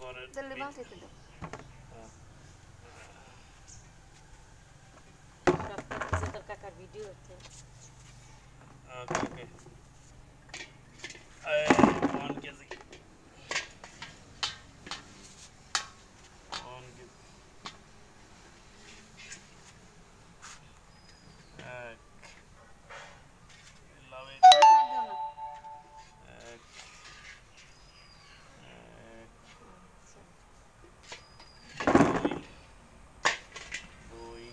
পরে দিল্লি বাঁচাইতে দাও তোর কাকার ভিডিও হচ্ছে ওকে 1 কেজি 1 কেজি এক লাভে এক দুই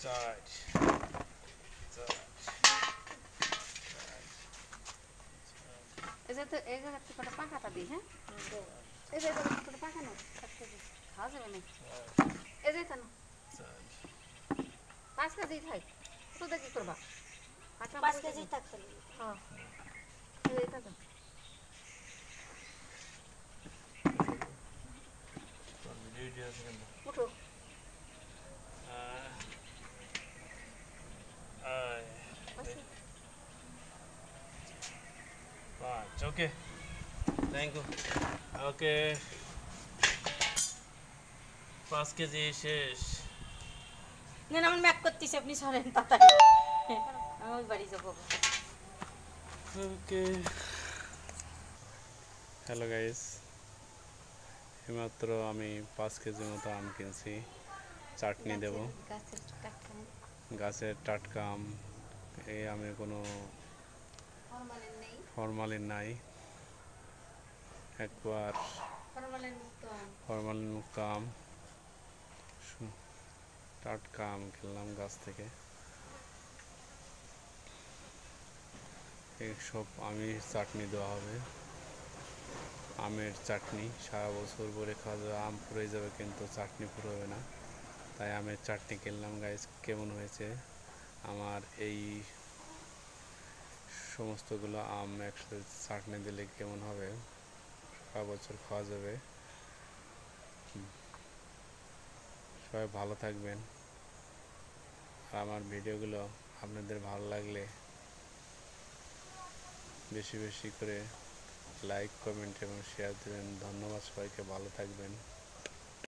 চার এই জায়গা থেকে একটা পাখাটা দিই হ্যাঁ এই জায়গা থেকে পাখা নাও খাওয়া যাবে না এই যাই কেন 5 কেজি থাক তো দেখি করবা 5 কেজি থাকতে হ্যাঁ এই থাক উঠো okay thank you okay 5 kg শেষ না আমার ম্যাক করতেছি আপনি সরেন তাড়াতাড়ি আমি ওই বাড়ি যাবো ওকে হ্যালো গাইস এইমাত্র আমি 5 কেজি মতো আম কিনছি চাটনি দেব গাছের টাটকা আম এই আমে কোনো ফরমালিন নাই একবার ফরমালিন মুক্ত আম টাটকা আম কিনলাম গাছ থেকে এইসব আমি চাটনি দেওয়া হবে আমের চাটনি সারা বছর পরে খাওয়া যাবে আম পুড়ে যাবে কিন্তু চাটনি পুরোবে না তাই আমের চাটনি কিনলাম গাইস কেমন হয়েছে আমার এই সমস্তগুলো আম একসাথে চাটনি দিলে কেমন হবে সারা বছর খাওয়া যাবে সবাই ভালো থাকবেন আর আমার ভিডিওগুলো আপনাদের ভালো লাগলে বেশি বেশি করে লাইক কমেন্ট এবং শেয়ার দেবেন ধন্যবাদ সবাইকে ভালো থাকবেন